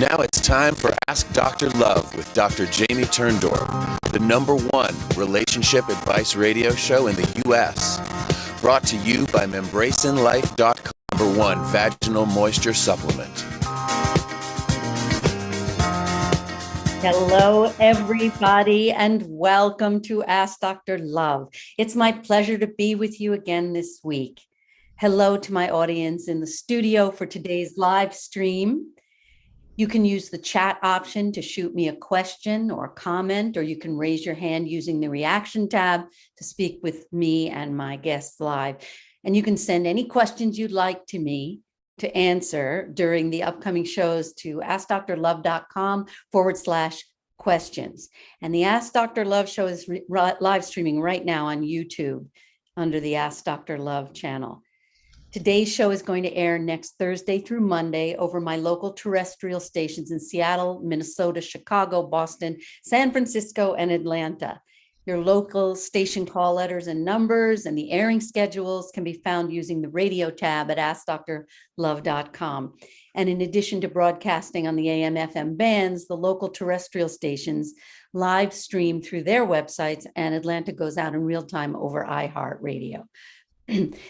Now it's time for Ask Dr. Love with Dr. Jamie Turndorf, the #1 relationship advice radio show in the U.S. Brought to you by membracinlife.com, #1 vaginal moisture supplement. Hello, everybody, and welcome to Ask Dr. Love. It's my pleasure to be with you again this week. Hello to my audience in the studio for today's live stream. You can use the chat option to shoot me a question or comment, or you can raise your hand using the reaction tab to speak with me and my guests live. And you can send any questions you'd like to me to answer during the upcoming shows to askdrlove.com/questions. And the Ask Dr. Love show is live streaming right now on YouTube under the Ask Dr. Love channel. Today's show is going to air next Thursday through Monday over my local terrestrial stations in Seattle, Minnesota, Chicago, Boston, San Francisco, and Atlanta. Your local station call letters and numbers and the airing schedules can be found using the radio tab at askdrlove.com. And in addition to broadcasting on the AM/FM bands, the local terrestrial stations live stream through their websites, and Atlanta goes out in real time over iHeartRadio.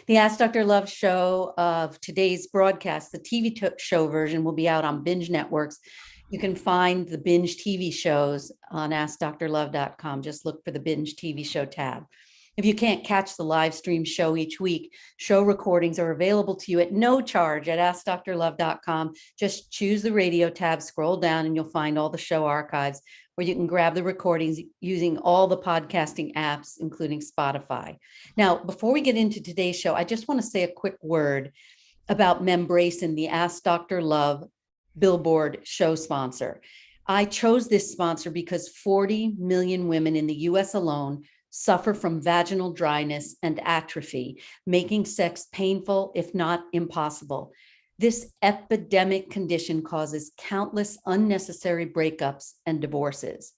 The Ask Dr. Love show of today's broadcast, the TV show version, will be out on Binge Networks. You can find the Binge TV shows on askdrlove.com. Just look for the Binge TV show tab. If you can't catch the live stream show each week, show recordings are available to you at no charge at askdrlove.com. Just choose the radio tab, scroll down, and you'll find all the show archives, where you can grab the recordings using all the podcasting apps, including Spotify. Now, before we get into today's show, I just want to say a quick word about Membracin, the Ask Dr. Love Billboard show sponsor. I chose this sponsor because 40 million women in the US alone suffer from vaginal dryness and atrophy, making sex painful, if not impossible. This epidemic condition causes countless unnecessary breakups and divorces.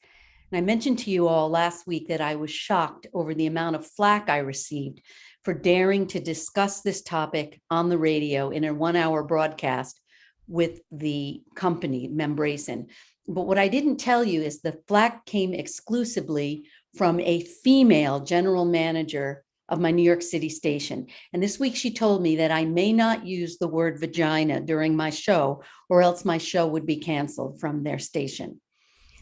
And I mentioned to you all last week that I was shocked over the amount of flack I received for daring to discuss this topic on the radio in a 1-hour broadcast with the company Membracin. But what I didn't tell you is the flack came exclusively from a female general manager of my New York City station. And this week she told me that I may not use the word vagina during my show, or else my show would be canceled from their station.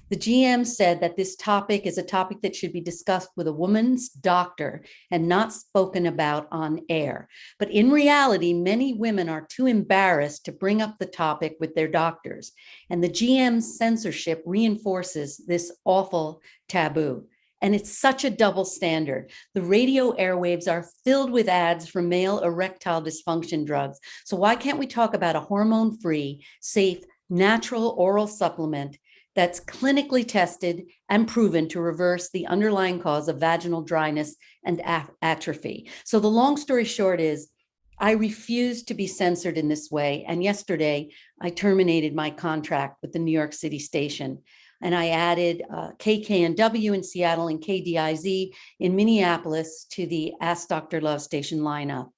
The GM said that this topic is a topic that should be discussed with a woman's doctor and not spoken about on air. But in reality, many women are too embarrassed to bring up the topic with their doctors. And the GM's censorship reinforces this awful taboo. And it's such a double standard. The radio airwaves are filled with ads for male erectile dysfunction drugs. So why can't we talk about a hormone-free, safe, natural oral supplement that's clinically tested and proven to reverse the underlying cause of vaginal dryness and atrophy? So the long story short is, I refuse to be censored in this way. And yesterday, I terminated my contract with the New York City station. And I added KKNW in Seattle and KDIZ in Minneapolis to the Ask Dr. Love station lineup.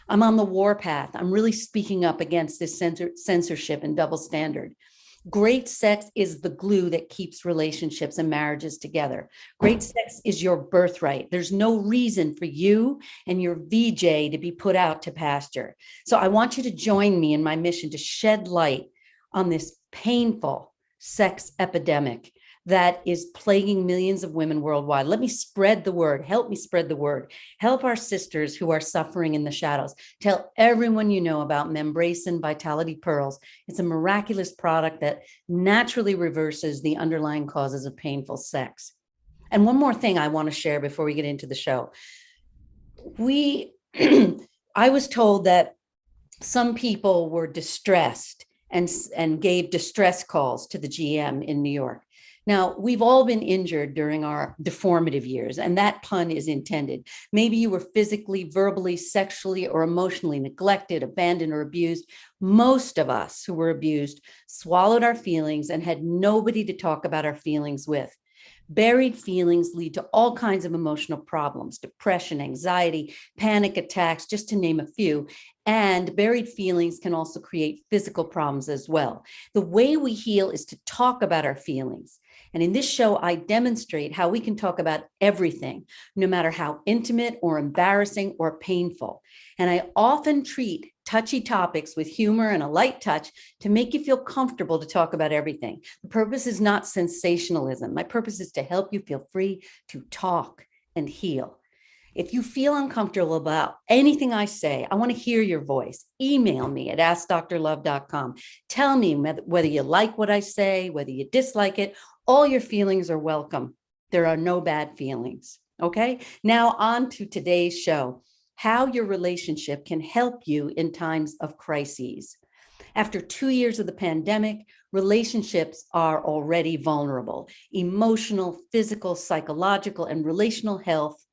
I'm on the warpath. I'm really speaking up against this censorship and double standard. Great sex is the glue that keeps relationships and marriages together. Great sex is your birthright. There's no reason for you and your VJ to be put out to pasture. So I want you to join me in my mission to shed light on this painful sex epidemic that is plaguing millions of women worldwide. Let me spread the word. Help me spread the word. Help our sisters who are suffering in the shadows. Tell everyone you know about Membracin Vitality Pearls. It's a miraculous product that naturally reverses the underlying causes of painful sex. And one more thing I want to share before we get into the show. I was told that some people were distressed and gave distress calls to the GM in New York. Now, we've all been injured during our deformative years, and that pun is intended. Maybe you were physically, verbally, sexually, or emotionally neglected, abandoned, or abused. Most of us who were abused swallowed our feelings and had nobody to talk about our feelings with. Buried feelings lead to all kinds of emotional problems, depression, anxiety, panic attacks, just to name a few. And buried feelings can also create physical problems as well. The way we heal is to talk about our feelings. And in this show, I demonstrate how we can talk about everything, no matter how intimate or embarrassing or painful. And I often treat touchy topics with humor and a light touch to make you feel comfortable to talk about everything. The purpose is not sensationalism. My purpose is to help you feel free to talk and heal. If you feel uncomfortable about anything I say, I want to hear your voice. Email me at askdrlove.com. Tell me whether you like what I say, whether you dislike it. All your feelings are welcome. There are no bad feelings. Okay? Now on to today's show, how your relationship can help you in times of crises. After 2 years of the pandemic, relationships are already vulnerable. Emotional, physical, psychological, and relational health,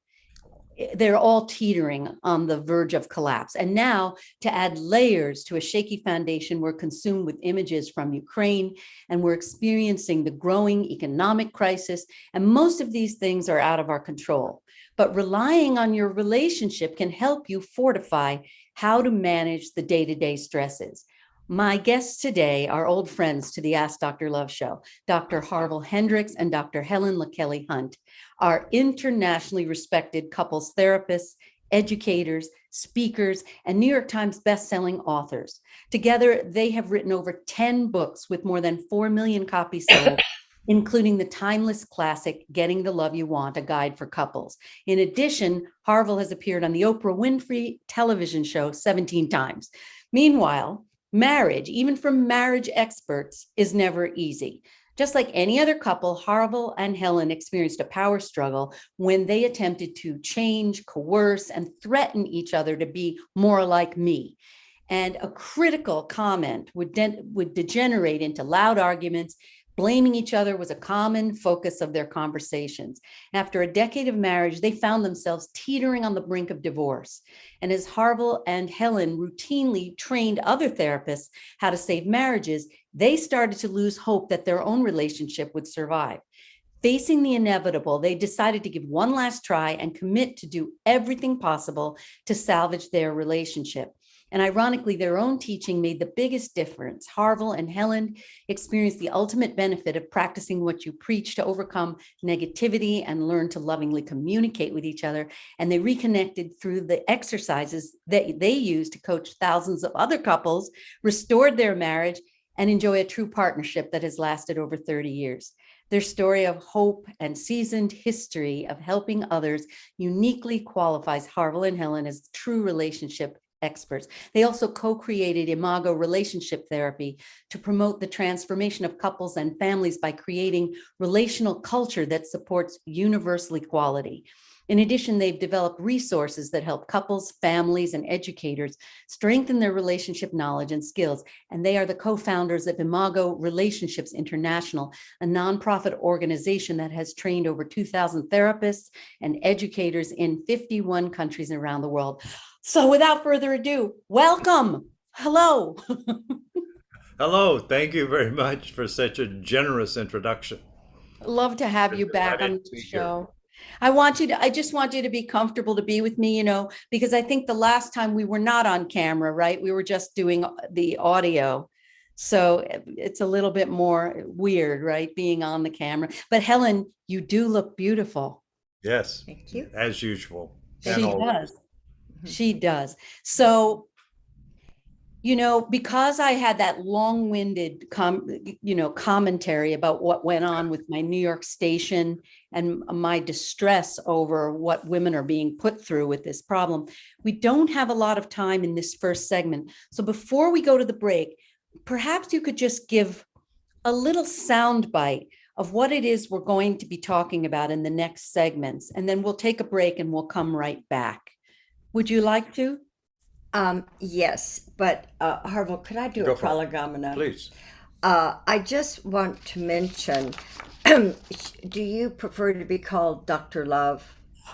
they're all teetering on the verge of collapse. And now, to add layers to a shaky foundation, we're consumed with images from Ukraine, and we're experiencing the growing economic crisis. And most of these things are out of our control. But relying on your relationship can help you fortify how to manage the day-to-day stresses. My guests today are old friends to the Ask Dr. Love show. Dr. Harville Hendrix and Dr. Helen LaKelly Hunt are internationally respected couples therapists, educators, speakers, and New York Times bestselling authors. Together, they have written over 10 books with more than 4 million copies sold, including the timeless classic, Getting the Love You Want, a guide for couples. In addition, Harville has appeared on the Oprah Winfrey television show 17 times. Meanwhile, marriage, even for marriage experts, is never easy. Just like any other couple, Harville and Helen experienced a power struggle when they attempted to change, coerce, and threaten each other to be more like me. And a critical comment would degenerate into loud arguments. Blaming each other was a common focus of their conversations. After a decade of marriage, they found themselves teetering on the brink of divorce. And as Harville and Helen routinely trained other therapists how to save marriages, they started to lose hope that their own relationship would survive. Facing the inevitable, they decided to give one last try and commit to do everything possible to salvage their relationship. And ironically, their own teaching made the biggest difference. Harville and Helen experienced the ultimate benefit of practicing what you preach to overcome negativity and learn to lovingly communicate with each other. And they reconnected through the exercises that they used to coach thousands of other couples, restored their marriage, and enjoy a true partnership that has lasted over 30 years. Their story of hope and seasoned history of helping others uniquely qualifies Harville and Helen as true relationship experts. They also co-created Imago Relationship Therapy to promote the transformation of couples and families by creating relational culture that supports universal equality. In addition, they've developed resources that help couples, families, and educators strengthen their relationship knowledge and skills. And they are the co-founders of Imago Relationships International, a nonprofit organization that has trained over 2,000 therapists and educators in 51 countries around the world. So without further ado, welcome. Hello. Hello. Thank you very much for such a generous introduction. Love to have you back on the show. I just want you to be comfortable to be with me, because I think the last time we were not on camera, right? We were just doing the audio. So it's a little bit more weird, right? Being on the camera. But Helen, you do look beautiful. Yes. Thank you. As usual. She does. She does. So, because I had that long-winded, commentary about what went on with my New York station and my distress over what women are being put through with this problem, we don't have a lot of time in this first segment. So before we go to the break, perhaps you could just give a little sound bite of what it is we're going to be talking about in the next segments, and then we'll take a break and we'll come right back. Would you like to? Yes, but Harville, could I do Go a for it. prolegomena? Please. I just want to mention, do you prefer to be called Dr. Love?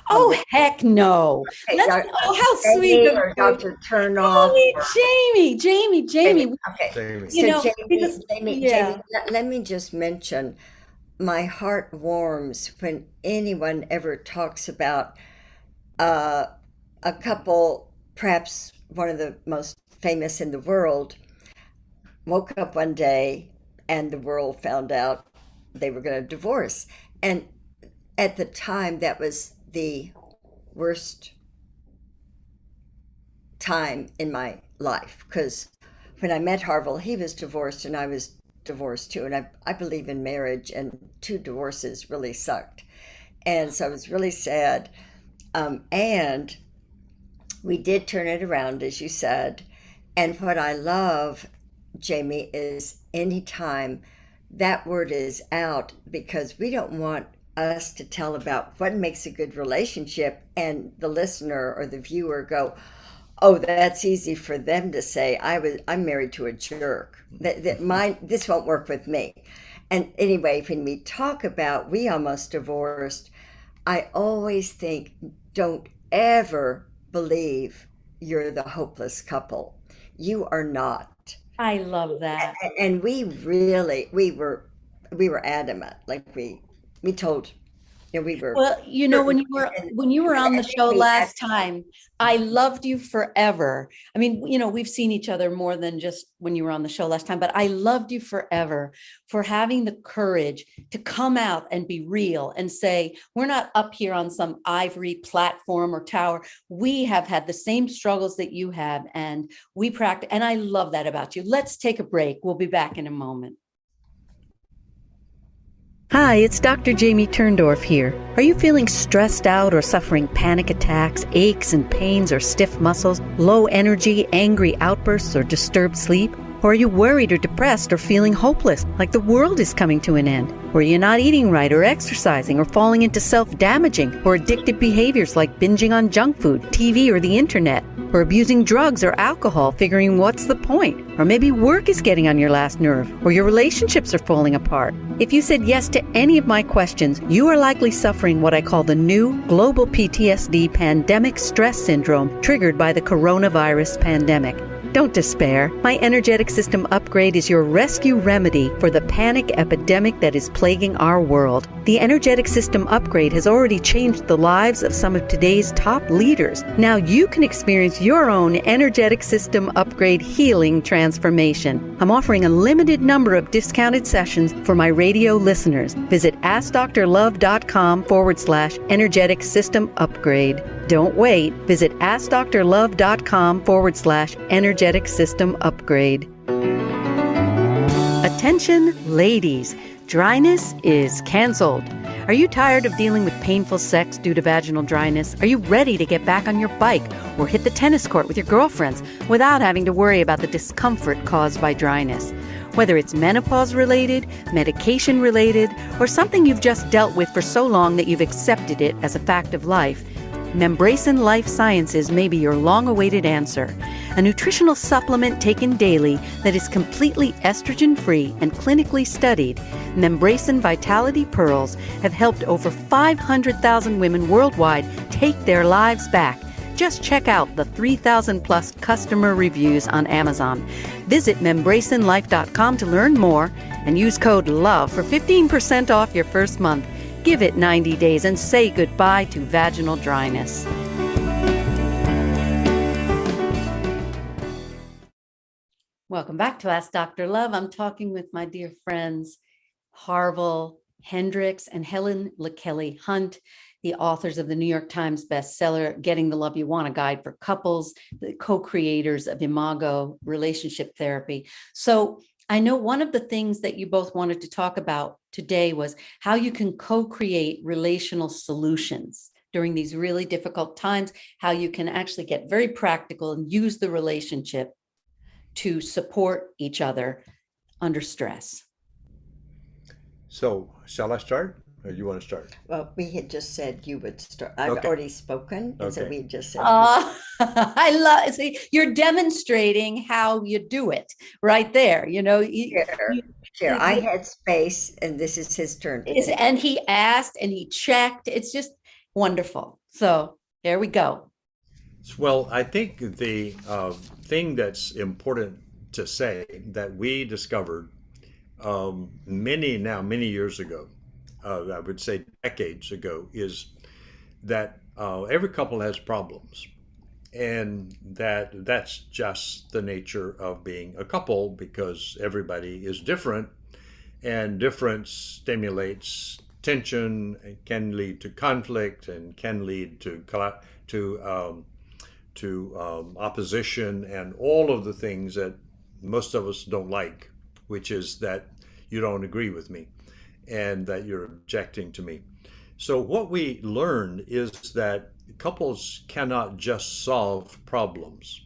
Oh, heck no. Okay, How sweet of or you. Dr. Turnoff. Jamie. Okay. Jamie. So Jamie, yeah. let me just mention, my heart warms when anyone ever talks about uh, a couple, perhaps one of the most famous in the world, woke up one day and the world found out they were going to divorce. And at the time, that was the worst time in my life, because when I met Harville, he was divorced and I was divorced too. And I believe in marriage, and two divorces really sucked. And so I was really sad. And we did turn it around, as you said. And what I love, Jamie, is anytime that word is out, because we don't want us to tell about what makes a good relationship and the listener or the viewer go, oh, that's easy for them to say. I'm married to a jerk. This won't work with me. And anyway, when we talk about we almost divorced, I always think, don't ever believe you're the hopeless couple. You are not. I love that. And we were adamant. Like we told, we were. Well, when you were on the show last time, I loved you forever. I mean, we've seen each other more than just when you were on the show last time, but I loved you forever for having the courage to come out and be real and say, we're not up here on some ivory platform or tower. We have had the same struggles that you have, and we practice. And I love that about you. Let's take a break. We'll be back in a moment. Hi, it's Dr. Jamie Turndorf here. Are you feeling stressed out or suffering panic attacks, aches and pains or stiff muscles, low energy, angry outbursts, or disturbed sleep? Or are you worried or depressed or feeling hopeless, like the world is coming to an end? Or you're not eating right or exercising or falling into self-damaging or addictive behaviors like binging on junk food, TV, or the internet? Or abusing drugs or alcohol, figuring what's the point? Or maybe work is getting on your last nerve, or your relationships are falling apart. If you said yes to any of my questions, you are likely suffering what I call the new global PTSD pandemic stress syndrome triggered by the coronavirus pandemic. Don't despair. My energetic system upgrade is your rescue remedy for the panic epidemic that is plaguing our world. The energetic system upgrade has already changed the lives of some of today's top leaders. Now you can experience your own energetic system upgrade healing transformation. I'm offering a limited number of discounted sessions for my radio listeners. Visit AskDrLove.com/energetic system upgrade. Don't wait. Visit AskDrLove.com/energetic system upgrade. Attention, ladies. Dryness is canceled. Are you tired of dealing with painful sex due to vaginal dryness? Are you ready to get back on your bike or hit the tennis court with your girlfriends without having to worry about the discomfort caused by dryness? Whether it's menopause related, medication related, or something you've just dealt with for so long that you've accepted it as a fact of life, Membracin Life Sciences may be your long-awaited answer. A nutritional supplement taken daily that is completely estrogen-free and clinically studied, Membracin Vitality Pearls have helped over 500,000 women worldwide take their lives back. Just check out the 3,000-plus customer reviews on Amazon. Visit membracinlife.com to learn more and use code LOVE for 15% off your first month. Give it 90 days and say goodbye to vaginal dryness. Welcome back to Ask Dr. Love. I'm talking with my dear friends, Harville Hendrix and Helen LaKelly Hunt, the authors of the New York Times bestseller, Getting the Love You Want, a guide for couples, the co-creators of Imago relationship therapy. So I know one of the things that you both wanted to talk about today was how you can co-create relational solutions during these really difficult times, how you can actually get very practical and use the relationship to support each other under stress. So, shall I start? Or you want to start? Well, we had just said you would start. I've Okay. already spoken, and so Okay. we just said. I love, see, you're demonstrating how you do it right there. Sure. I had space, and this is his turn. And he asked and he checked. It's just wonderful. So there we go. Well, I think the thing that's important to say that we discovered many years ago I would say decades ago, is that every couple has problems, and that's just the nature of being a couple because everybody is different, and difference stimulates tension, and can lead to conflict, and can lead to opposition, and all of the things that most of us don't like, which is that you don't agree with me and that you're objecting to me. So what we learned is that couples cannot just solve problems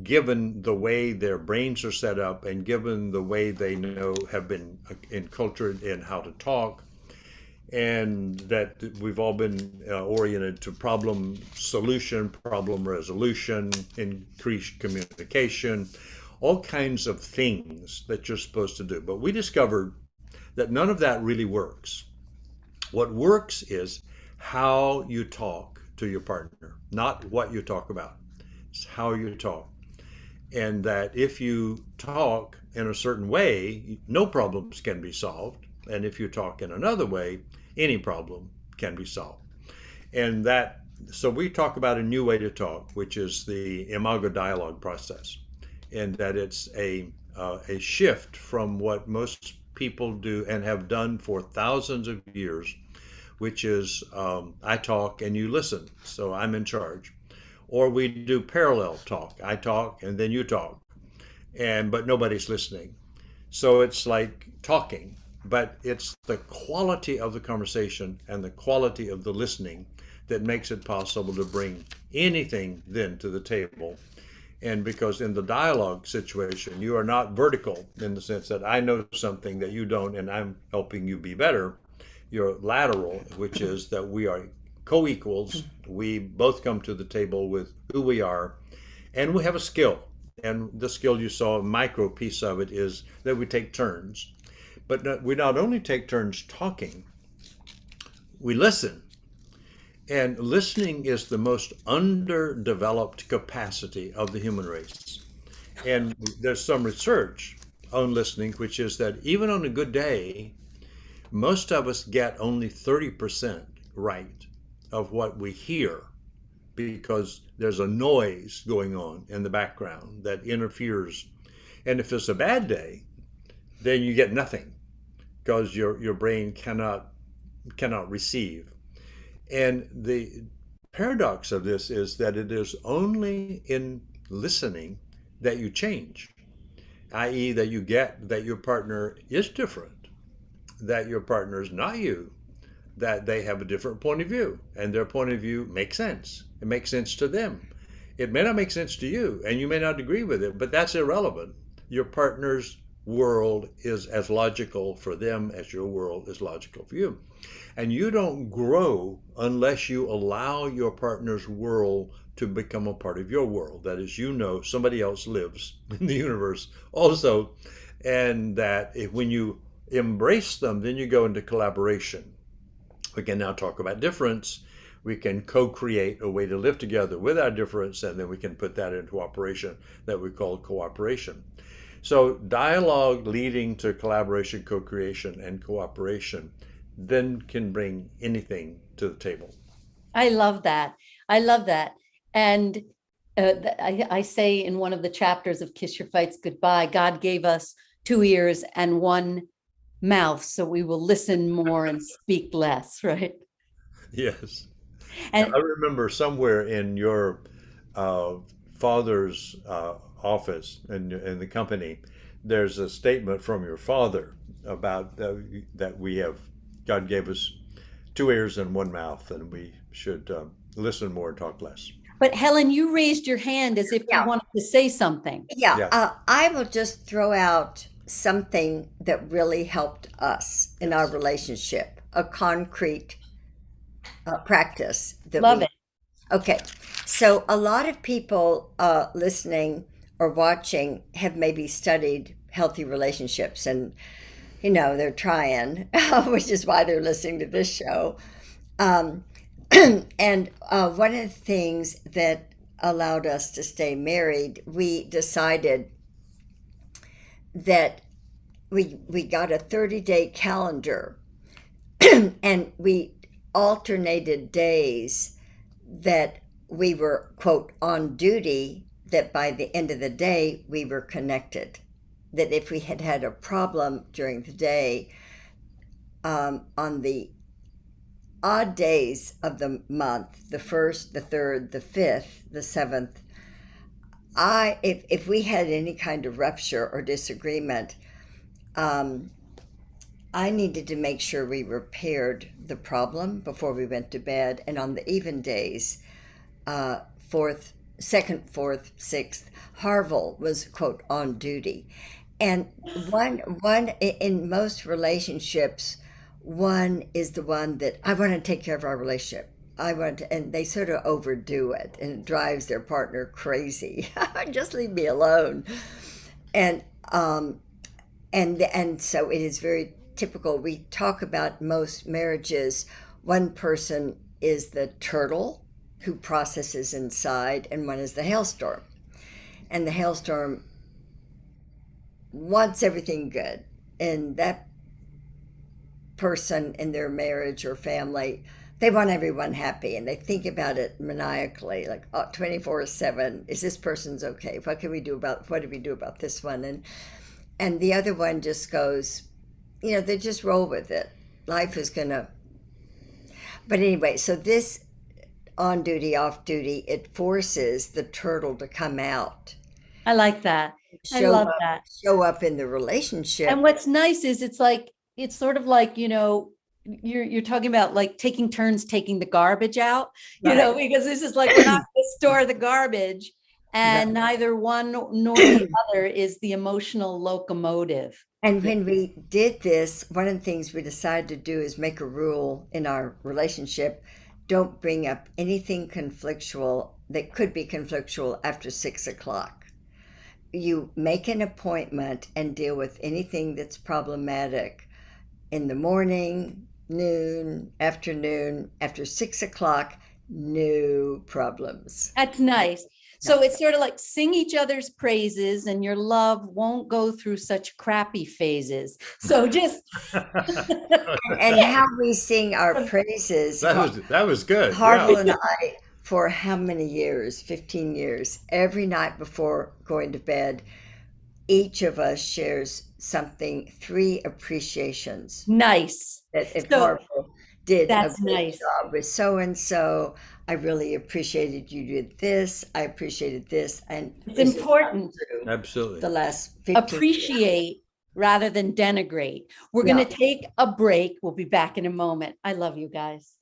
given the way their brains are set up and given the way they know have been enculturated in how to talk, and that we've all been oriented to problem solution, problem resolution, increased communication, all kinds of things that you're supposed to do. But we discovered that none of that really works. What works is how you talk to your partner, not what you talk about. It's how you talk. And that if you talk in a certain way, no problems can be solved. And if you talk in another way, any problem can be solved. And that, so we talk about a new way to talk, which is the imago dialogue process. And that it's a shift from what most people do and have done for thousands of years, which is I talk and you listen, so I'm in charge. Or we do parallel talk. I talk and then you talk, but nobody's listening. So it's like talking, but it's the quality of the conversation and the quality of the listening that makes it possible to bring anything then to the table. And because in the dialogue situation, you are not vertical in the sense that I know something that you don't and I'm helping you be better. You're lateral, which is that we are co-equals. We both come to the table with who we are, and we have a skill. And the skill you saw, a micro piece of it, is that we take turns. But we not only take turns talking, we listen. And listening is the most underdeveloped capacity of the human race. And there's some research on listening, which is that even on a good day, most of us get only 30% right of what we hear because there's a noise going on in the background that interferes. And if it's a bad day, then you get nothing because your brain cannot receive. And the paradox of this is that it is only in listening that you change, i.e. that you get that your partner is different, that your partner is not you, that they have a different point of view, and their point of view makes sense. It makes sense to them. It may not make sense to you, and you may not agree with it, but that's irrelevant. Your partner's world is as logical for them as your world is logical for you. And you don't grow unless you allow your partner's world to become a part of your world. That is, you know somebody else lives in the universe also, and that when you embrace them, then you go into collaboration. We can now talk about difference. We can co-create a way to live together with our difference, and then we can put that into operation that we call cooperation. So dialogue leading to collaboration, co-creation, and cooperation then can bring anything to the table. I love that. I love that. And I say in one of the chapters of Kiss Your Fights Goodbye, God gave us 2 ears and 1 mouth, so we will listen more and speak less, right? Yes. And I remember somewhere in your father's office in the company, there's a statement from your father about that we have, God gave us 2 ears and 1 mouth, and we should listen more and talk less. but Helen, you raised your hand as if you wanted to say something. Yeah. I will just throw out something that really helped us in our relationship, a concrete practice that Love it. Okay, so a lot of people listening or watching have maybe studied healthy relationships, and they're trying, which is why they're listening to this show. And one of the things that allowed us to stay married, we decided that we got a 30-day calendar and we alternated days that we were, quote, on duty, that by the end of the day, we were connected. That if we had had a problem during the day, on the odd days of the month, the 1st, the 3rd, the 5th, the 7th, if we had any kind of rupture or disagreement, I needed to make sure we repaired the problem before we went to bed. And on the even days, 4th, 2nd, 4th, 6th, Harville was, quote, on duty. And one in most relationships, one is the one that I want to take care of our relationship. And they sort of overdo it, and it drives their partner crazy. Just leave me alone. And so it is very typical. We talk about most marriages. One person is the turtle who processes inside, and one is the hailstorm. And the hailstorm wants everything good. And that person in their marriage or family, they want everyone happy, and they think about it maniacally, like 24/7. Is this person's okay? What do we do about this one? And the other one just goes, they just roll with it. Life is gonna. But anyway, so this on duty, off duty, it forces the turtle to come out. I like that. I love that. Show up in the relationship. And what's nice is it's sort of like, you're talking about like taking turns taking the garbage out, Right. because this is like we're not going to store the garbage, and neither one nor the other is the emotional locomotive. And when we did this, one of the things we decided to do is make a rule in our relationship: don't bring up anything conflictual that could be conflictual after 6 o'clock. You make an appointment and deal with anything that's problematic in the morning, noon, afternoon. After 6 o'clock, no problems. That's nice. So it's sort of like sing each other's praises, and your love won't go through such crappy phases. So just and how we sing our praises. That was good. Harville and I, for how many years? 15 years. Every night before going to bed, each of us shares something, 3 appreciations. nice. That if So, Harville did a that's great nice. job with so-and-so, I really appreciated you did this, I appreciated this. And It's this is important. through Absolutely. the last 15 years. Appreciate rather than denigrate. We're going to take a break. We'll be back in a moment. I love you guys.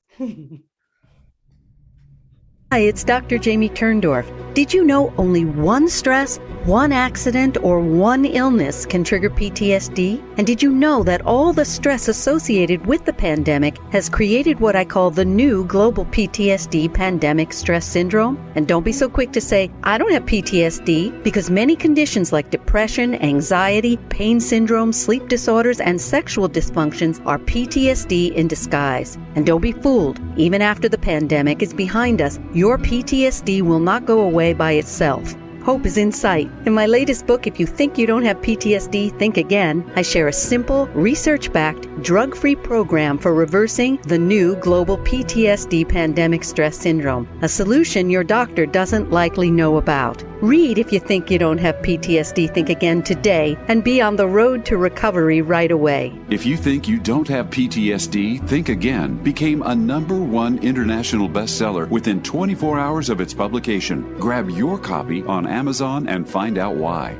Hi, it's Dr. Jamie Turndorf. Did you know only one stress, one accident, or one illness can trigger PTSD? And did you know that all the stress associated with the pandemic has created what I call the new global PTSD pandemic stress syndrome? And don't be so quick to say, I don't have PTSD, because many conditions like depression, anxiety, pain syndrome, sleep disorders, and sexual dysfunctions are PTSD in disguise. And don't be fooled. Even after the pandemic is behind us, your PTSD will not go away by itself. Hope is in sight. In my latest book, If You Think You Don't Have PTSD, Think Again, I share a simple, research-backed, drug-free program for reversing the new global PTSD pandemic stress syndrome, a solution your doctor doesn't likely know about. Read If You Think You Don't Have PTSD, Think Again today, and be on the road to recovery right away. If You Think You Don't Have PTSD, Think Again became a #1 international bestseller within 24 hours of its publication. Grab your copy on Amazon and find out why.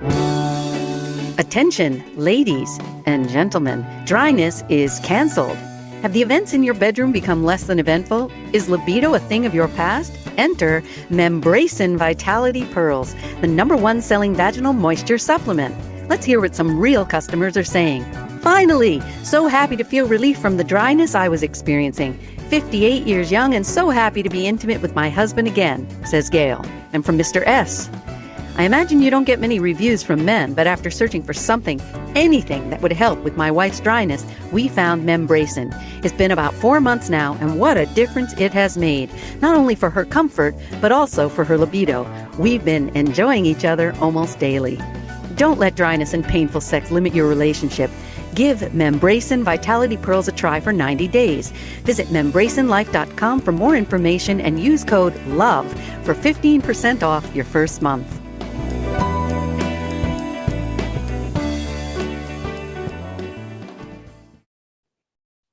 Attention, ladies and gentlemen, dryness is canceled. Have the events in your bedroom become less than eventful? Is libido a thing of your past? Enter Membracin Vitality Pearls, the #1 selling vaginal moisture supplement. Let's hear what some real customers are saying. Finally, so happy to feel relief from the dryness I was experiencing. 58 years young and so happy to be intimate with my husband again, says Gail. And from Mr. S. I imagine you don't get many reviews from men, but after searching for something, anything that would help with my wife's dryness, we found Membracin. It's been about 4 months now, and what a difference it has made, not only for her comfort, but also for her libido. We've been enjoying each other almost daily. Don't let dryness and painful sex limit your relationship. Give Membracin Vitality Pearls a try for 90 days. Visit membracinlife.com for more information and use code LOVE for 15% off your first month.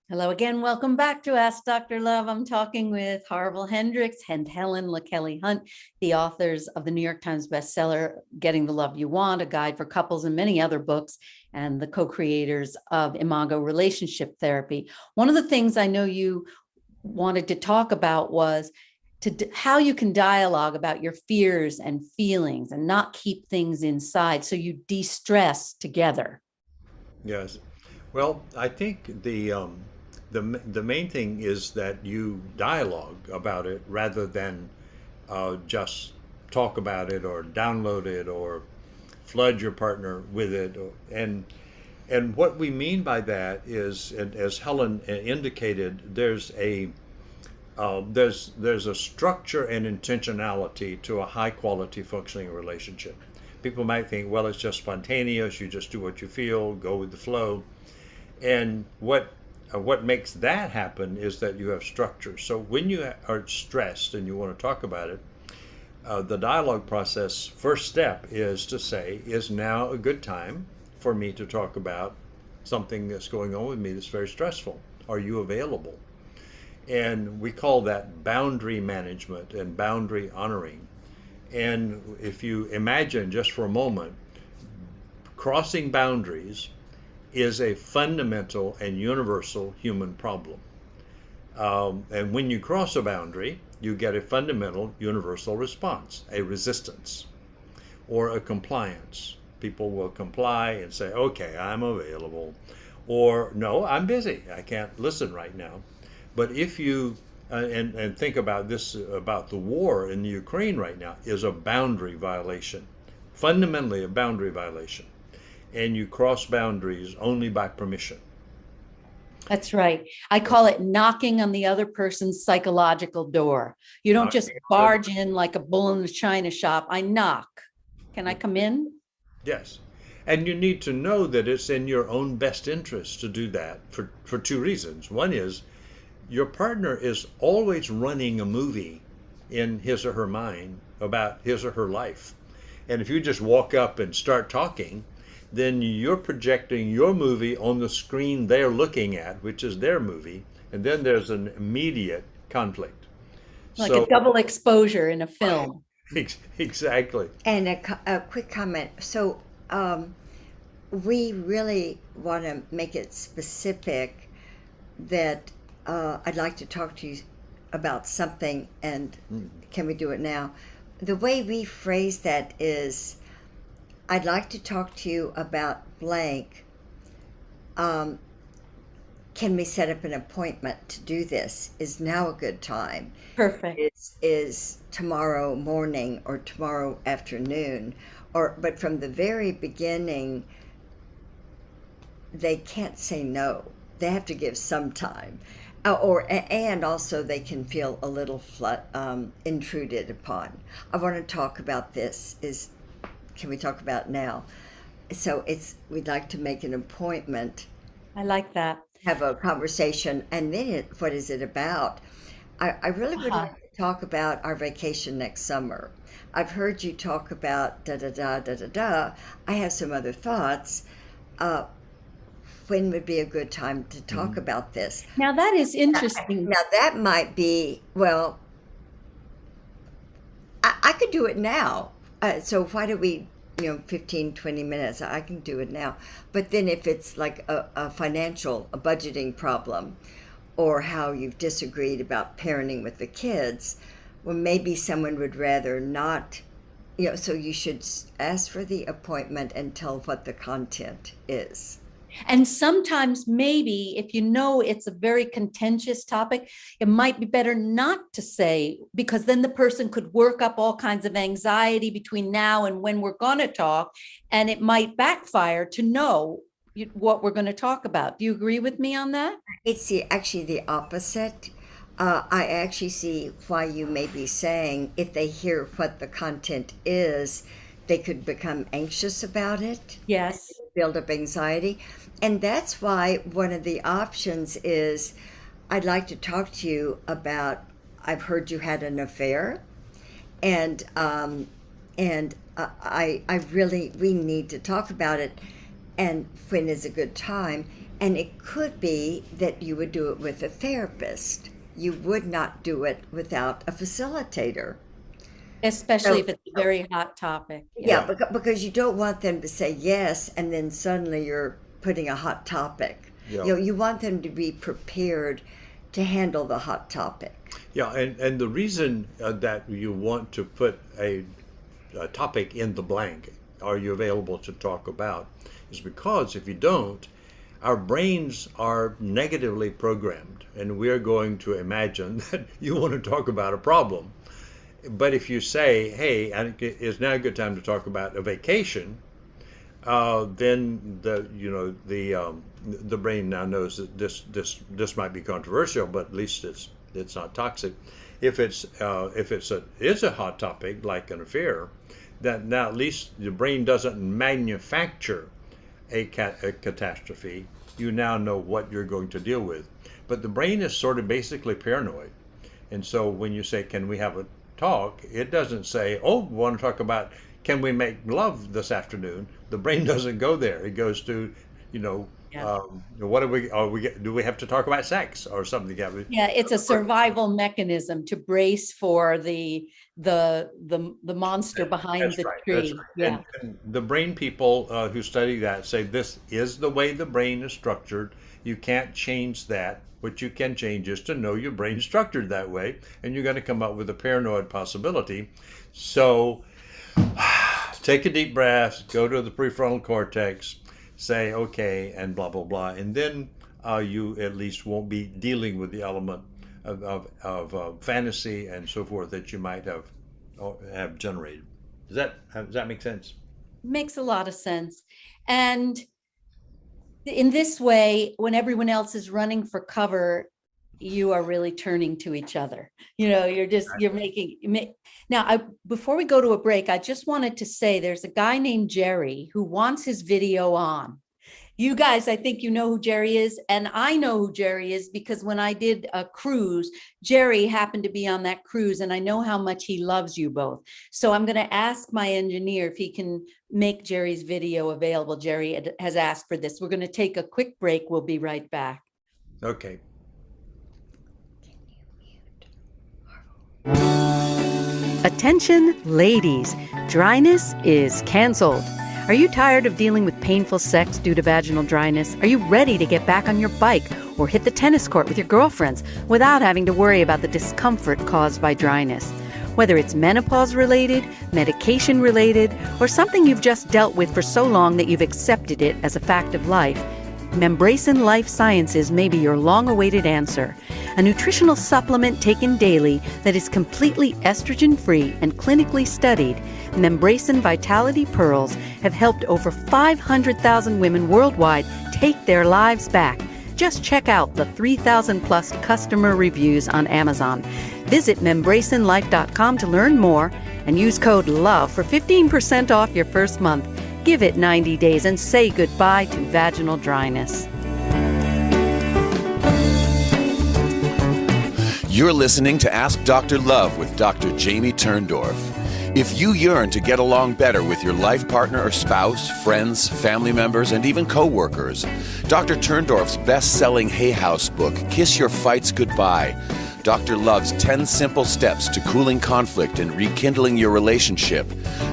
Hello again. Welcome back to Ask Dr. Love. I'm talking with Harville Hendrix and Helen LaKelly Hunt, the authors of the New York Times bestseller, Getting the Love You Want, a guide for couples, and many other books, and the co-creators of Imago Relationship Therapy. One of the things I know you wanted to talk about was how you can dialogue about your fears and feelings and not keep things inside so you de-stress together. Yes. Well, I think the main thing is that you dialogue about it rather than just talk about it or download it or flood your partner with it. And what we mean by that is, and as Helen indicated, there's a structure and intentionality to a high quality functioning relationship. People might think, well, it's just spontaneous. You just do what you feel, go with the flow. And what makes that happen is that you have structure. So when you are stressed and you want to talk about it, the dialogue process, first step is to say, is now a good time for me to talk about something that's going on with me that's very stressful? Are you available? And we call that boundary management and boundary honoring. And if you imagine just for a moment, crossing boundaries is a fundamental and universal human problem. And when you cross a boundary, you get a fundamental universal response, a resistance or a compliance. People will comply and say, okay, I'm available, or no, I'm busy, I can't listen right now. But if you, and think about this, about the war in the Ukraine right now, is a boundary violation, fundamentally a boundary violation. And you cross boundaries only by permission. That's right. I call it knocking on the other person's psychological door. You don't just barge in like a bull in the china shop. I knock. Can I come in? Yes. And you need to know that it's in your own best interest to do that for two reasons. One is your partner is always running a movie in his or her mind about his or her life. And if you just walk up and start talking, then you're projecting your movie on the screen they're looking at, which is their movie, and then there's an immediate conflict. Like a double exposure in a film. Exactly. And a quick comment. So we really want to make it specific that I'd like to talk to you about something, and can we do it now? The way we phrase that is, I'd like to talk to you about blank. Can we set up an appointment to do this? Is now a good time? Perfect. Is tomorrow morning or tomorrow afternoon? But from the very beginning, they can't say no. They have to give some time. And also they can feel a little intruded upon. I want to talk about this. Can we talk about now? So we'd like to make an appointment. I like that. Have a conversation, and then what is it about? I really would like to talk about our vacation next summer. I've heard you talk about da-da-da. I have some other thoughts. When would be a good time to talk about this? Now that is interesting. Now that might be, well, I could do it now. So why do we, 15, 20 minutes, I can do it now. But then if it's like a budgeting problem, or how you've disagreed about parenting with the kids, well, maybe someone would rather not, so you should ask for the appointment and tell what the content is. And sometimes maybe if it's a very contentious topic, it might be better not to say, because then the person could work up all kinds of anxiety between now and when we're going to talk, and it might backfire to know what we're going to talk about. Do you agree with me on that? It's actually the opposite. I actually see why you may be saying if they hear what the content is, they could become anxious about it, Yes. build up anxiety. And that's why one of the options is, I'd like to talk to you about, I've heard you had an affair, and I really, we need to talk about it, and when is a good time. And it could be that you would do it with a therapist. You would not do it without a facilitator. Especially So- if it's a very hot topic. Yeah, because you don't want them to say yes and then suddenly you're putting a hot topic. Yeah. You want them to be prepared to handle the hot topic. Yeah, and the reason that you want to put a topic in the blank, are you available to talk about, is because if you don't, our brains are negatively programmed, and we're going to imagine that you want to talk about a problem. But if you say, hey, it's now a good time to talk about a vacation, then the brain now knows that this might be controversial, but at least it's not toxic. If it's a hot topic like an affair, that now at least the brain doesn't manufacture a catastrophe. You now know what you're going to deal with. But the brain is sort of basically paranoid, and so when you say, "Can we have a talk?" it doesn't say, "Oh, we want to talk about can we make love this afternoon." The brain doesn't go there. It goes to, what do we have to talk about sex or something? Yeah, it's a survival mechanism to brace for the monster behind That's the right, tree. that's right. Yeah. And the brain people who study that say this is the way the brain is structured. You can't change that. What you can change is to know your brain's structured that way, and you're going to come up with a paranoid possibility. So take a deep breath, go to the prefrontal cortex, say okay, and blah blah blah, and then you at least won't be dealing with the element of fantasy and so forth that you might have generated. Does that make sense? Makes a lot of sense. And in this way, when everyone else is running for cover, you are really turning to each other. You're making. Now, before we go to a break, I just wanted to say there's a guy named Jerry who wants his video on. You guys, I think you know who Jerry is, and I know who Jerry is because when I did a cruise, Jerry happened to be on that cruise, and I know how much he loves you both. So I'm going to ask my engineer if he can make Jerry's video available. Jerry has asked for this. We're going to take a quick break. We'll be right back. Okay. Attention, ladies. Dryness is canceled. Are you tired of dealing with painful sex due to vaginal dryness? Are you ready to get back on your bike or hit the tennis court with your girlfriends without having to worry about the discomfort caused by dryness? Whether it's menopause related, medication related, or something you've just dealt with for so long that you've accepted it as a fact of life, Membracin Life Sciences may be your long-awaited answer. A nutritional supplement taken daily that is completely estrogen-free and clinically studied, Membracin Vitality Pearls have helped over 500,000 women worldwide take their lives back. Just check out the 3,000-plus customer reviews on Amazon. Visit membracinlife.com to learn more and use code LOVE for 15% off your first month. Give it 90 days and say goodbye to vaginal dryness. You're listening to Ask Dr. Love with Dr. Jamie Turndorf. If you yearn to get along better with your life partner or spouse, friends, family members, and even coworkers, Dr. Turndorf's best-selling Hay House book, Kiss Your Fights Goodbye, Dr. Love's 10 simple steps to cooling conflict and rekindling your relationship,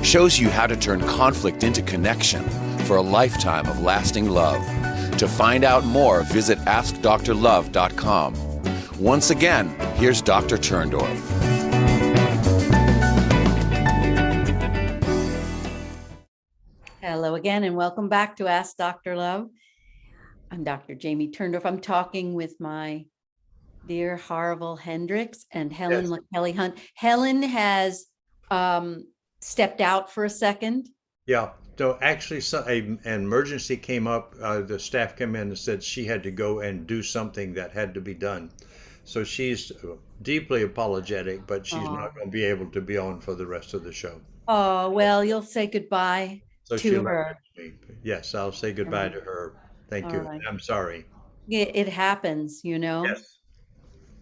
shows you how to turn conflict into connection for a lifetime of lasting love. To find out more, visit AskDrLove.com. Once again, here's Dr. Turndorf. Hello again, and welcome back to Ask Dr. Love. I'm Dr. Jamie Turndorf. I'm talking with my dear Harville Hendrix and Helen LaKelly Hunt. Helen has stepped out for a second. Yeah. So actually, an emergency came up. The staff came in and said she had to go and do something that had to be done. So she's deeply apologetic, but she's not going to be able to be on for the rest of the show. Oh, well, you'll say goodbye So she to left her. me. Yes, I'll say goodbye All to her. Thank you. right. I'm sorry. It happens, you know. Yes.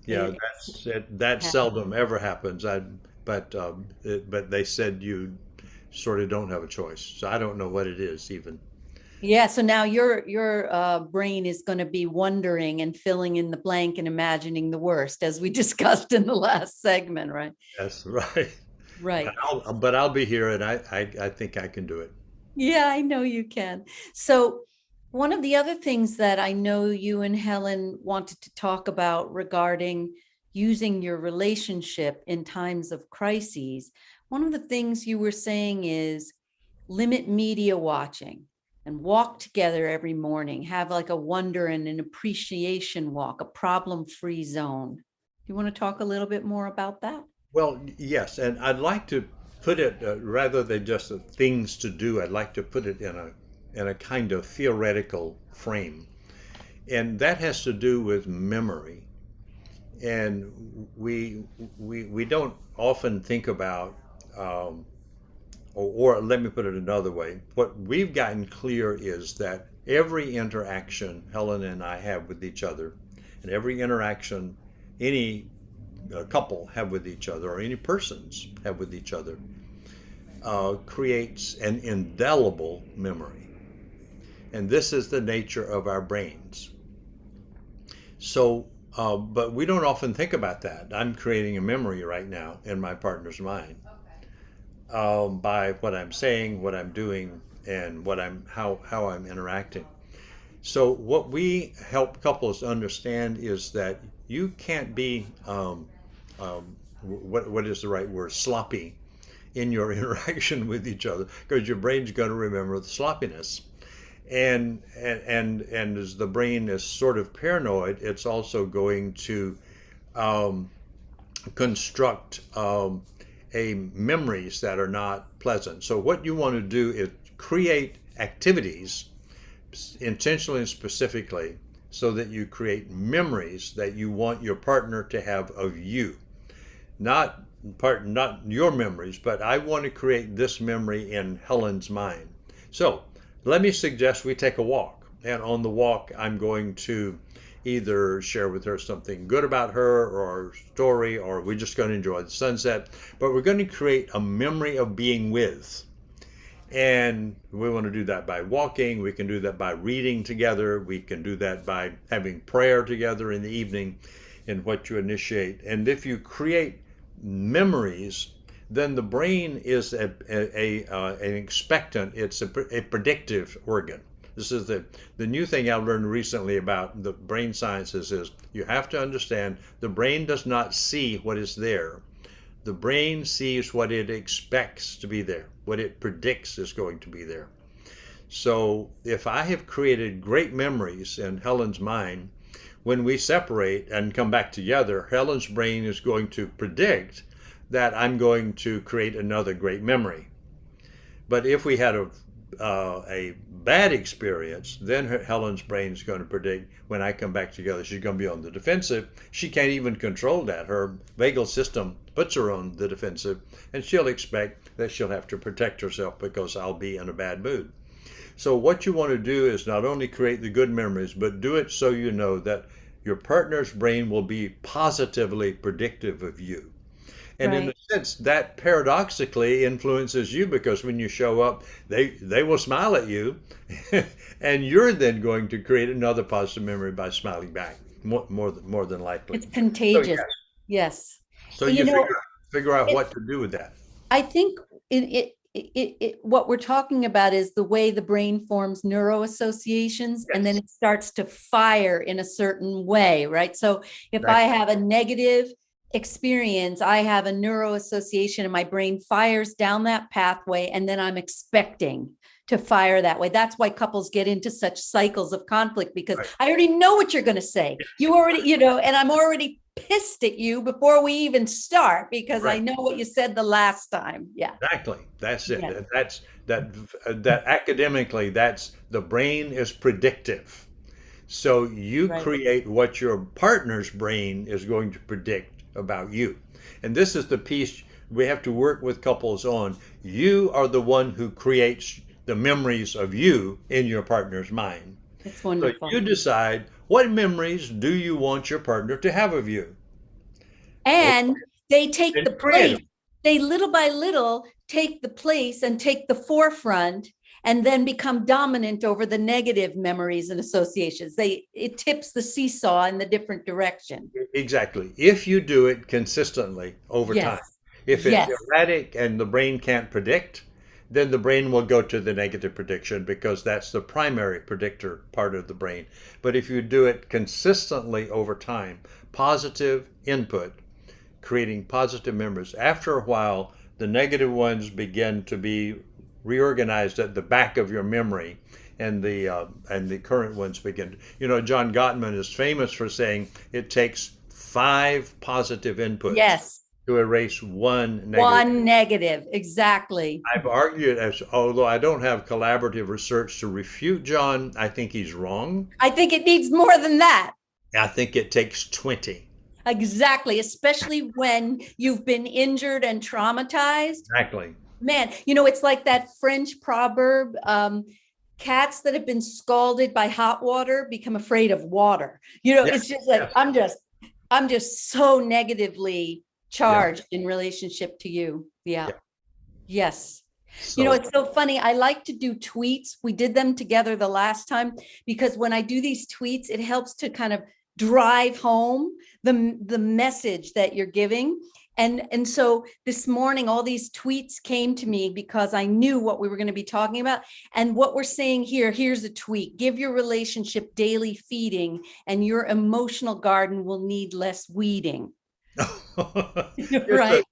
Yeah, It, that's it. That seldom ever happens. But they said you sort of don't have a choice. So I don't know what it is even. yeah, so now your brain is going to be wondering and filling in the blank and imagining the worst, as we discussed in the last segment, right? That's right. Right. But I'll be here, and I think I can do it. Yeah, I know you can. So, one of the other things that I know you and Helen wanted to talk about regarding using your relationship in times of crises, one of the things you were saying is limit media watching and walk together every morning, have like a wonder and an appreciation walk, a problem-free zone. You want to talk a little bit more about that? Well, yes, and I'd like to put it rather than just things to do. I'd like to put it in a kind of theoretical frame, and that has to do with memory. And we don't often think about, or let me put it another way. What we've gotten clear is that every interaction Helen and I have with each other, and every interaction any couple have with each other, or any persons have with each other, creates an indelible memory. And this is the nature of our brains. So, but we don't often think about that. I'm creating a memory right now in my partner's mind, by what I'm saying, what I'm doing, and how I'm interacting. So what we help couples understand is that you can't be what is the right word, sloppy in your interaction with each other, because your brain's going to remember the sloppiness. And as the brain is sort of paranoid, it's also going to construct a memories that are not pleasant. So what you want to do is create activities intentionally and specifically so that you create memories that you want your partner to have of you. Not your memories, but I want to create this memory in Helen's mind. So let me suggest we take a walk. And on the walk, I'm going to either share with her something good about her or a story, or we're just going to enjoy the sunset. But we're going to create a memory of being with. And we want to do that by walking. We can do that by reading together. We can do that by having prayer together in the evening, in what you initiate. And if you create memories, then the brain is an expectant. It's a predictive organ. This is the new thing I learned recently about the brain sciences is you have to understand the brain does not see what is there. The brain sees what it expects to be there, what it predicts is going to be there. So if I have created great memories in Helen's mind, when we separate and come back together, Helen's brain is going to predict that I'm going to create another great memory. But if we had a bad experience, then Helen's brain is going to predict when I come back together, she's going to be on the defensive. She can't even control that. Her vagal system puts her on the defensive, and she'll expect that she'll have to protect herself because I'll be in a bad mood. So what you want to do is not only create the good memories, but do it so you know that your partner's brain will be positively predictive of you. And in a sense, that paradoxically influences you, because when you show up, they will smile at you, and you're then going to create another positive memory by smiling back, more than likely. It's contagious. So, yes. So you figure out what to do with that. I think what we're talking about is the way the brain forms neuroassociations, and then it starts to fire in a certain way, right? So if I have a negative experience, I have a neuroassociation and my brain fires down that pathway, and then I'm expecting to fire that way. That's why couples get into such cycles of conflict, because I already know what you're going to say. You already, and I'm already pissed at you before we even start, because I know what you said the last time. Yeah, exactly. That's it. Yeah. That's that academically, that's the brain is predictive. So you create what your partner's brain is going to predict about you. And this is the piece we have to work with couples on, you are the one who creates the memories of you in your partner's mind. It's So wonderful. you decide, what memories do you want your partner to have of you? And they take And the create place. They little by little take the place and take the forefront and then become dominant over the negative memories and associations. It tips the seesaw in the different direction. Exactly. If you do it consistently over time. Yes. If it's Yes. erratic and the brain can't predict, then the brain will go to the negative prediction because that's the primary predictor part of the brain. But if you do it consistently over time, positive input, creating positive memories, after a while, the negative ones begin to be reorganized at the back of your memory, and the current ones begin. John Gottman is famous for saying it takes 5 positive inputs Yes. to erase one negative. One negative. Exactly. I've argued, although I don't have collaborative research to refute John, I think he's wrong. I think it needs more than that. I think it takes 20. Exactly. Especially when you've been injured and traumatized. Exactly. Man, it's like that French proverb, cats that have been scalded by hot water become afraid of water. Yes, It's just like, yes. I'm just so negatively charged in relationship to you. Yeah. Yes. So, It's so funny. I like to do tweets. We did them together the last time because when I do these tweets, it helps to kind of drive home the message that you're giving. And so this morning, all these tweets came to me because I knew what we were going to be talking about. And what we're saying here's a tweet: give your relationship daily feeding and your emotional garden will need less weeding. Right.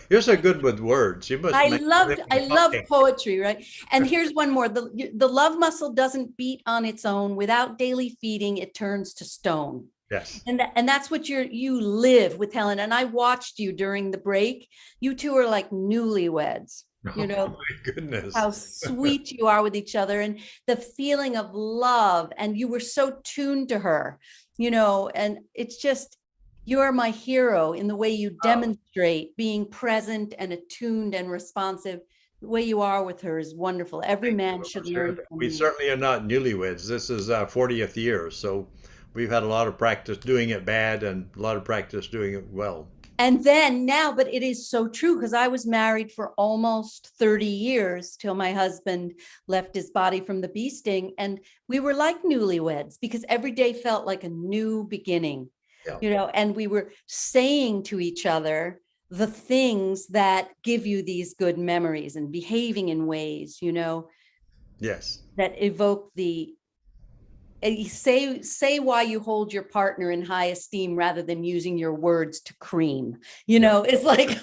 You're so good with words. You must I make love poetry, right? And here's one more. The love muscle doesn't beat on its own. Without daily feeding, it turns to stone. Yes. And that's what you live with, Helen. And I watched you during the break. You two are like newlyweds. Oh my goodness. How sweet you are with each other and the feeling of love. And you were so tuned to her, and it's just, you're my hero in the way you demonstrate being present and attuned and responsive. The way you are with her is wonderful. Every man should learn from We you. certainly are not newlyweds. This is our 40th year. So we've had a lot of practice doing it bad and a lot of practice doing it well. And then now, but it is so true because I was married for almost 30 years till my husband left his body from the bee sting. And we were like newlyweds because every day felt like a new beginning, and we were saying to each other the things that give you these good memories and behaving in ways, Yes. that evoke say why you hold your partner in high esteem rather than using your words to cream. It's like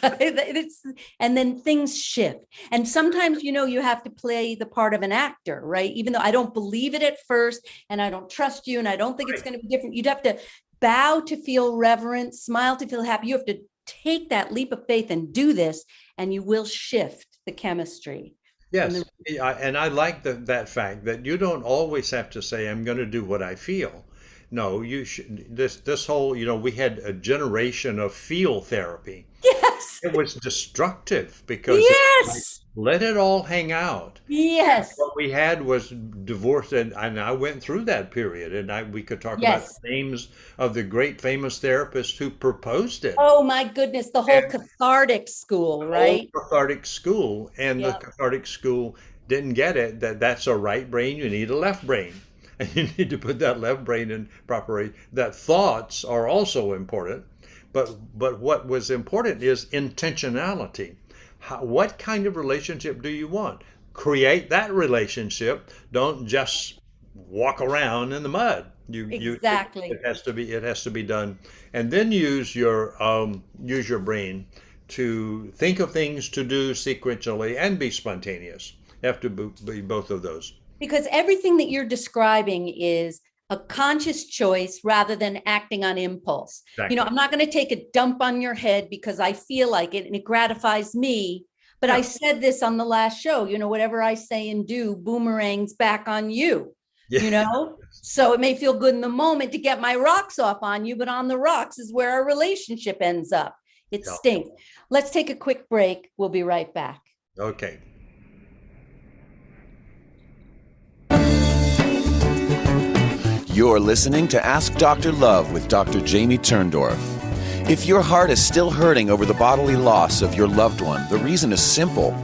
and then things shift. And sometimes you have to play the part of an actor, right? Even though I don't believe it at first and I don't trust you and I don't think it's going to be different. You'd have to bow to feel reverent, smile to feel happy. You have to take that leap of faith and do this, and you will shift the chemistry. Yes, and I like that fact that you don't always have to say, I'm going to do what I feel. No, you should. This whole, we had a generation of feel therapy. Yes. It was destructive because Yes. let it all hang out. Yes. What we had was divorce, and I went through that period, and we could talk about the names of the great famous therapists who proposed it. Oh my goodness, the whole cathartic school, right? The cathartic school, and the cathartic school didn't get it, that's a right brain, you need a left brain. And you need to put that left brain in proper, that thoughts are also important, but what was important is intentionality. What kind of relationship do you want? Create that relationship. Don't just walk around in the mud. Exactly. It has to be done, and then use your brain to think of things to do sequentially and be spontaneous. You have to be both of those. Because everything that you're describing is a conscious choice rather than acting on impulse. Exactly. I'm not going to take a dump on your head because I feel like it and it gratifies me. But I said this on the last show, whatever I say and do boomerangs back on you, So it may feel good in the moment to get my rocks off on you, but on the rocks is where our relationship ends up. It Yeah. stinks. Let's take a quick break. We'll be right back. Okay. You're listening to Ask Dr. Love with Dr. Jamie Turndorf. If your heart is still hurting over the bodily loss of your loved one, the reason is simple.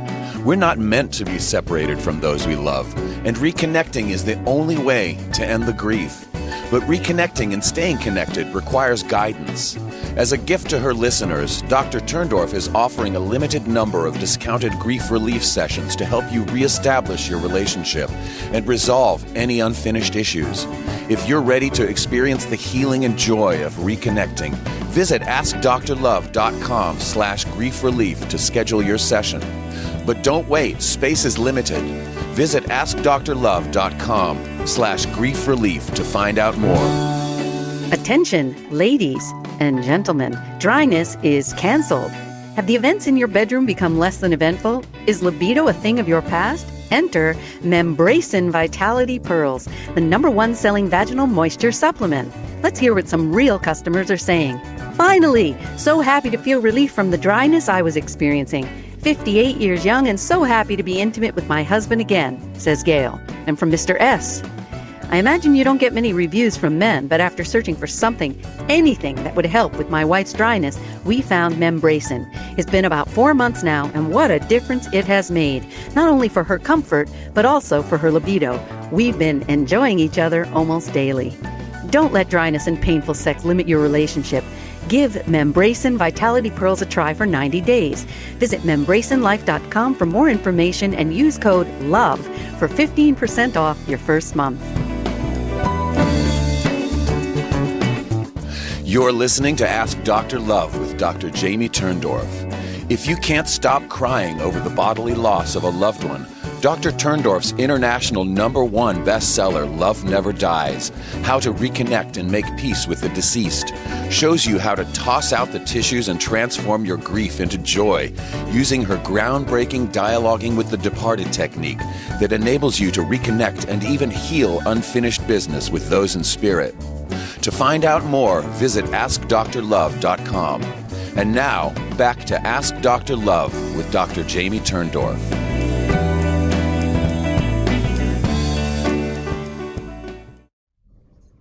We're not meant to be separated from those we love, and reconnecting is the only way to end the grief. But reconnecting and staying connected requires guidance. As a gift to her listeners, Dr. Turndorf is offering a limited number of discounted grief relief sessions to help you reestablish your relationship and resolve any unfinished issues. If you're ready to experience the healing and joy of reconnecting, visit AskDrLove.com/grief relief to schedule your session. But don't wait, space is limited. Visit AskDrLove.com/grief relief to find out more. Attention, ladies and gentlemen, dryness is canceled. Have the events in your bedroom become less than eventful? Is libido a thing of your past? Enter Membracin Vitality Pearls, the #1 selling vaginal moisture supplement. Let's hear what some real customers are saying. Finally, so happy to feel relief from the dryness I was experiencing. 58 years young and so happy to be intimate with my husband again, says Gail. And from Mr. S. I imagine you don't get many reviews from men, but after searching for something, anything that would help with my wife's dryness, we found Membracin. It's been about 4 months now, and what a difference it has made, not only for her comfort, but also for her libido. We've been enjoying each other almost daily. Don't let dryness and painful sex limit your relationship. Give Membracin Vitality Pearls a try for 90 days. Visit membracinlife.com for more information and use code LOVE for 15% off your first month. You're listening to Ask Dr. Love with Dr. Jamie Turndorf. If you can't stop crying over the bodily loss of a loved one, Dr. Turndorf's international #1 bestseller, Love Never Dies, How to Reconnect and Make Peace with the Deceased, shows you how to toss out the tissues and transform your grief into joy using her groundbreaking dialoguing with the departed technique that enables you to reconnect and even heal unfinished business with those in spirit. To find out more, visit AskDrLove.com. And now, back to Ask Dr. Love with Dr. Jamie Turndorf.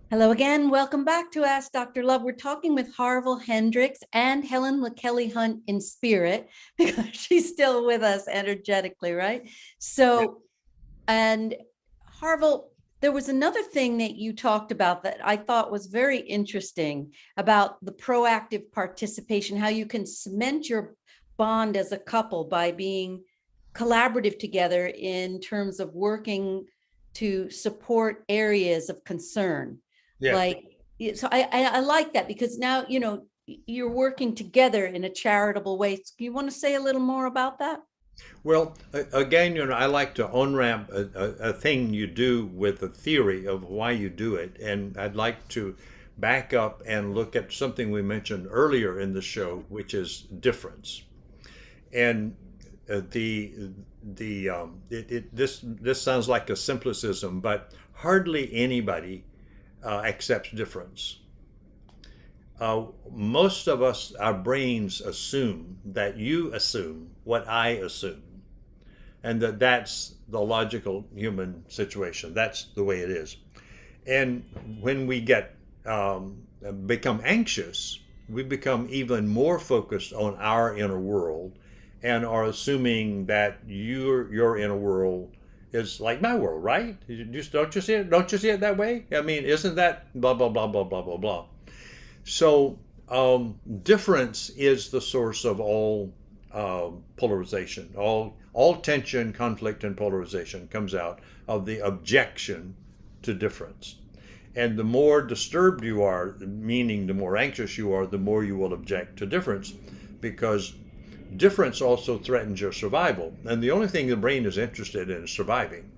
Hello again. Welcome back to Ask Dr. Love. We're talking with Harville Hendrix and Helen LaKelly Hunt in spirit, because she's still with us energetically, right? So, and Harville, there was another thing that you talked about that I thought was very interesting about the proactive participation, how you can cement your bond as a couple by being collaborative together in terms of working to support areas of concern. Yeah. Like, so I like that, because now, you know, you're working together in a charitable way. Do you want to say a little more about that? Well, again, you know, I like to on-ramp a thing you do with a theory of why you do it. And I'd like to back up and look at something we mentioned earlier in the show, which is difference. And this sounds like a simplicism, but hardly anybody accepts difference. Most of us, our brains assume that you assume what I assume, and that's the logical human situation. That's the way it is. And when we become anxious, we become even more focused on our inner world and are assuming that your inner world is like my world, right? Don't you see it? Don't you see it that way? I mean, isn't that blah, blah, blah, blah, blah, blah, blah. So difference is the source of all polarization. All tension, conflict, and polarization comes out of the objection to difference. And the more disturbed you are, meaning the more anxious you are, the more you will object to difference, because difference also threatens your survival. And the only thing the brain is interested in is surviving.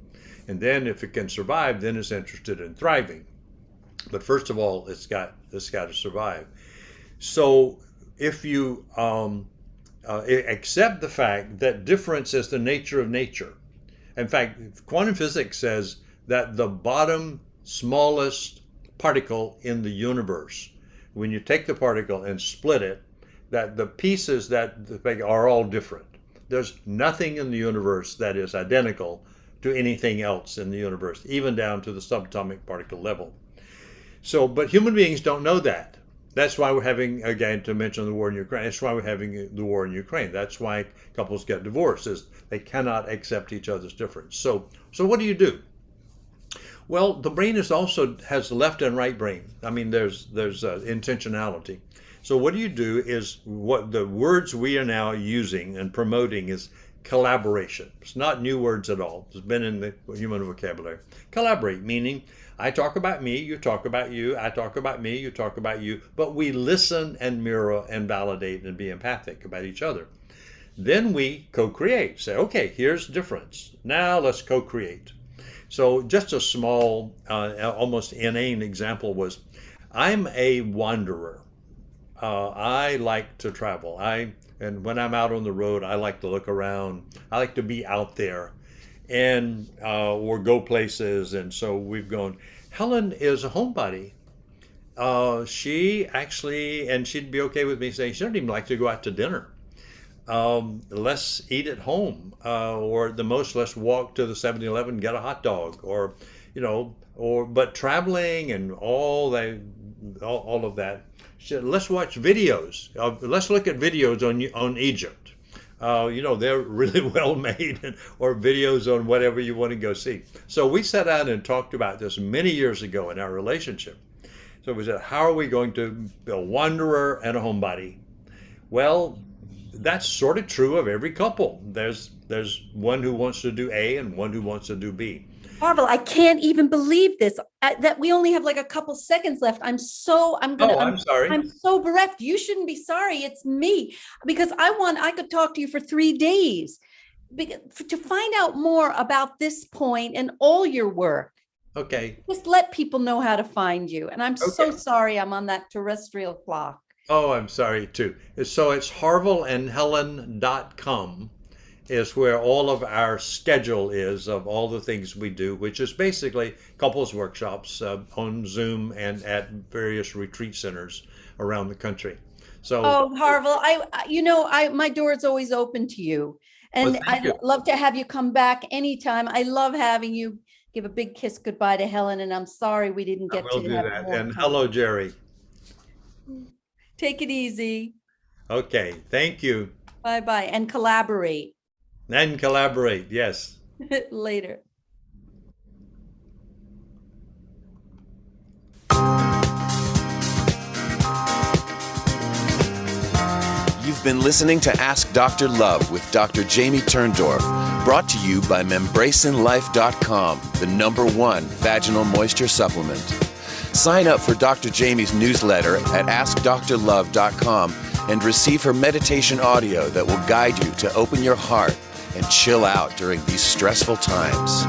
And then if it can survive, then it's interested in thriving. But first of all, it's got to survive. So if you accept the fact that difference is the nature of nature. In fact, quantum physics says that the bottom smallest particle in the universe, when you take the particle and split it, that the pieces that are all different. There's nothing in the universe that is identical to anything else in the universe, even down to the subatomic particle level. So, but human beings don't know that. That's why we're having, again, to mention the war in Ukraine, that's why we're having the war in Ukraine. That's why couples get divorced, is they cannot accept each other's difference. So what do you do? Well, the brain has left and right brain. I mean, there's intentionality. So what do you do is, what the words we are now using and promoting is collaboration. It's not new words at all. It's been in the human vocabulary. Collaborate, meaning I talk about me, you talk about you, I talk about me, you talk about you, but we listen and mirror and validate and be empathic about each other. Then we co-create. Say, okay, here's the difference. Now let's co-create. So just a small, almost inane example was, I'm a wanderer. I like to travel. And when I'm out on the road, I like to look around. I like to be out there and or go places. And so we've gone. Helen is a homebody. She actually, and she'd be okay with me saying she doesn't even like to go out to dinner. Let's eat at home, or at the most, let's walk to the 7-Eleven and get a hot dog, or, but traveling and all of that. Let's watch videos. Let's look at videos on Egypt. They're really well made, or videos on whatever you want to go see. So we sat down and talked about this many years ago in our relationship. So we said, how are we going to be a wanderer and a homebody? Well, that's sort of true of every couple. There's one who wants to do A and one who wants to do B. Harville, I can't even believe this, that we only have like a couple seconds left. I'm sorry. I'm so bereft. You shouldn't be sorry. It's me, because I could talk to you for 3 days to find out more about this point and all your work. Okay. Just let people know how to find you. And I'm so sorry I'm on that terrestrial clock. Oh, I'm sorry too. So it's harvilleandhelen.com is where all of our schedule is of all the things we do, which is basically couples workshops on Zoom and at various retreat centers around the country. So, Harville, my door is always open to you, and I'd love to have you come back anytime. I love having you. Give a big kiss goodbye to Helen, and I'm sorry we didn't get to do that. And hello, Jerry. Take it easy. Okay, thank you. Bye-bye, and collaborate. And collaborate, yes. Later. You've been listening to Ask Dr. Love with Dr. Jamie Turndorf, brought to you by membracinlife.com, the #1 vaginal moisture supplement. Sign up for Dr. Jamie's newsletter at askdrlove.com and receive her meditation audio that will guide you to open your heart and chill out during these stressful times.